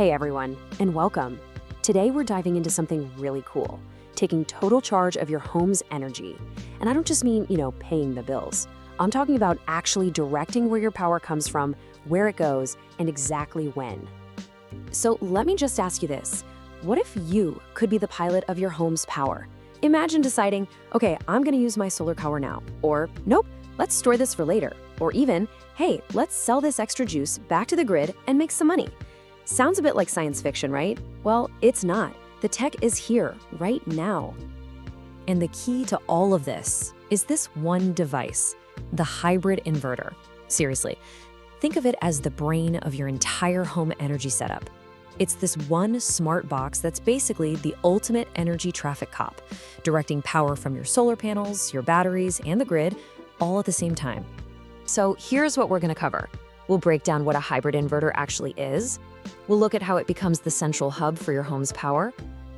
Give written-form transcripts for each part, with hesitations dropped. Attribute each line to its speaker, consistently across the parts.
Speaker 1: Hey everyone, and welcome. Today we're diving into something really cool, taking total charge of your home's energy. And I don't just mean, paying the bills. I'm talking about actually directing where your power comes from, where it goes, and exactly when. So let me just ask you this. What if you could be the pilot of your home's power? Imagine deciding, okay, I'm gonna use my solar power now. Or, nope, let's store this for later. Or even, hey, let's sell this extra juice back to the grid and make some money. Sounds a bit like science fiction, right? Well, it's not. The tech is here, right now. And the key to all of this is this one device, the hybrid inverter. Seriously, think of it as the brain of your entire home energy setup. It's this one smart box that's basically the ultimate energy traffic cop, directing power from your solar panels, your batteries, and the grid all at the same time. So here's what we're going to cover. We'll break down what a hybrid inverter actually is. We'll look at how it becomes the central hub for your home's power.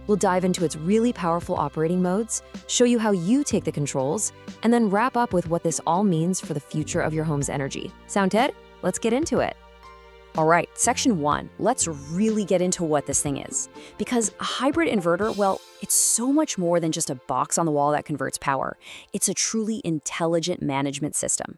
Speaker 1: We'll dive into its really powerful operating modes, show you how you take the controls, and then wrap up with what this all means for the future of your home's energy. Sound good? Let's get into it. All right, section 1, let's really get into what this thing is. Because a hybrid inverter, well, it's so much more than just a box on the wall that converts power. It's a truly intelligent management system.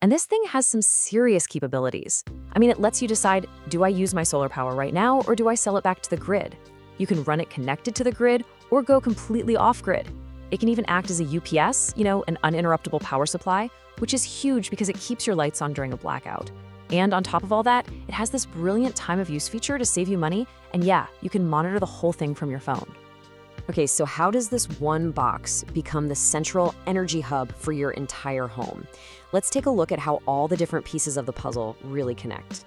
Speaker 1: And this thing has some serious capabilities. I mean, it lets you decide, do I use my solar power right now, or do I sell it back to the grid? You can run it connected to the grid or go completely off-grid. It can even act as a UPS, an uninterruptible power supply, which is huge because it keeps your lights on during a blackout. And on top of all that, it has this brilliant time of use feature to save you money, and yeah, you can monitor the whole thing from your phone. Okay, so how does this one box become the central energy hub for your entire home? Let's take a look at how all the different pieces of the puzzle really connect.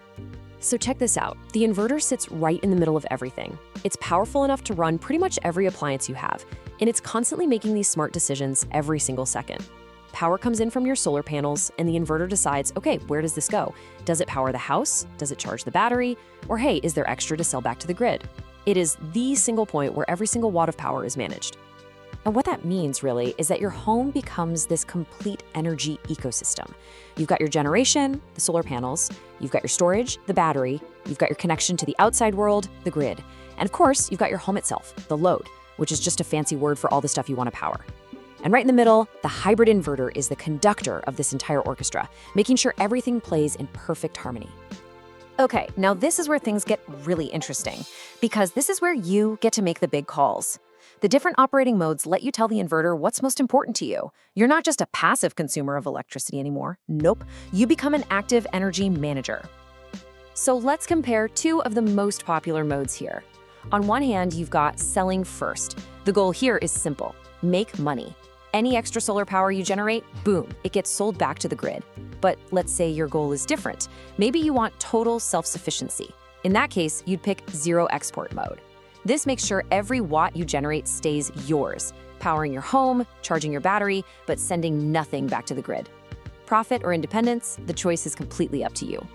Speaker 1: So check this out. The inverter sits right in the middle of everything. It's powerful enough to run pretty much every appliance you have, and it's constantly making these smart decisions every single second. Power comes in from your solar panels, and the inverter decides, okay, where does this go? Does it power the house? Does it charge the battery? Or hey, is there extra to sell back to the grid? It is the single point where every single watt of power is managed. And what that means, really, is that your home becomes this complete energy ecosystem. You've got your generation, the solar panels, you've got your storage, the battery, you've got your connection to the outside world, the grid, and of course, you've got your home itself, the load, which is just a fancy word for all the stuff you want to power. And right in the middle, the hybrid inverter is the conductor of this entire orchestra, making sure everything plays in perfect harmony. Okay, now this is where things get really interesting, because this is where you get to make the big calls. The different operating modes let you tell the inverter what's most important to you. You're not just a passive consumer of electricity anymore. Nope, you become an active energy manager. So let's compare two of the most popular modes here. On one hand, you've got selling first. The goal here is simple: make money. Any extra solar power you generate, boom, it gets sold back to the grid. But let's say your goal is different. Maybe you want total self-sufficiency. In that case, you'd pick zero export mode. This makes sure every watt you generate stays yours, powering your home, charging your battery, but sending nothing back to the grid. Profit or independence, the choice is completely up to you.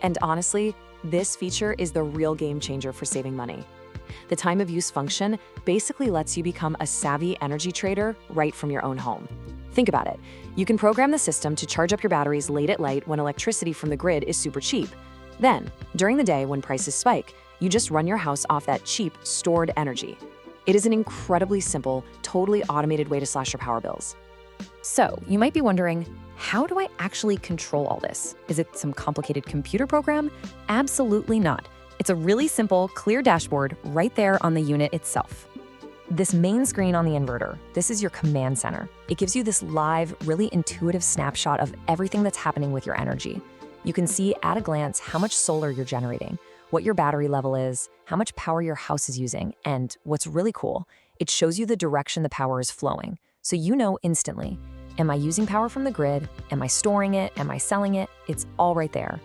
Speaker 1: And honestly, this feature is the real game changer for saving money. The time of use function basically lets you become a savvy energy trader right from your own home. Think about it. You can program the system to charge up your batteries late at night when electricity from the grid is super cheap. Then, during the day when prices spike, you just run your house off that cheap, stored energy. It is an incredibly simple, totally automated way to slash your power bills. So, you might be wondering, how do I actually control all this? Is it some complicated computer program? Absolutely not. It's a really simple, clear dashboard right there on the unit itself. This main screen on the inverter, this is your command center. It gives you this live, really intuitive snapshot of everything that's happening with your energy. You can see at a glance how much solar you're generating, what your battery level is, how much power your house is using, and what's really cool, it shows you the direction the power is flowing. So you know instantly, am I using power from the grid? Am I storing it? Am I selling it? It's all right there.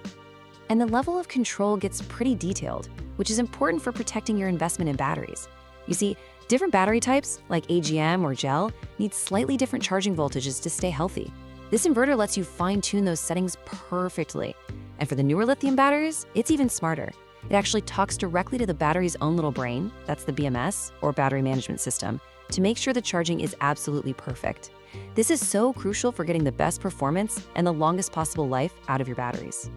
Speaker 1: And the level of control gets pretty detailed, which is important for protecting your investment in batteries. You see, different battery types, like AGM or gel, need slightly different charging voltages to stay healthy. This inverter lets you fine-tune those settings perfectly. And for the newer lithium batteries, it's even smarter. It actually talks directly to the battery's own little brain, that's the BMS, or battery management system, to make sure the charging is absolutely perfect. This is so crucial for getting the best performance and the longest possible life out of your batteries.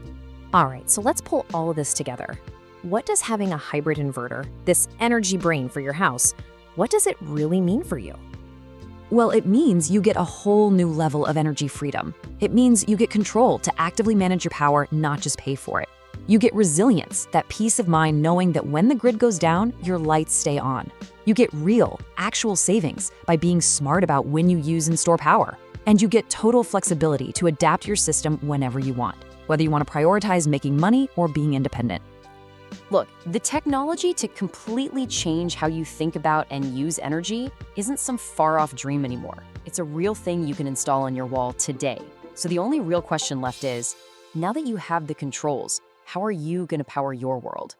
Speaker 1: All right, so let's pull all of this together.
Speaker 2: What does having a hybrid inverter, this energy brain for your house, what does it really mean for you?
Speaker 1: Well, it means you get a whole new level of energy freedom. It means you get control to actively manage your power, not just pay for it. You get resilience, that peace of mind knowing that when the grid goes down, your lights stay on. You get real, actual savings by being smart about when you use and store power. And you get total flexibility to adapt your system whenever you want, whether you want to prioritize making money or being independent.
Speaker 2: Look, the technology to completely change how you think about and use energy isn't some far-off dream anymore. It's a real thing you can install on your wall today. So the only real question left is, now that you have the controls, how are you going to power your world?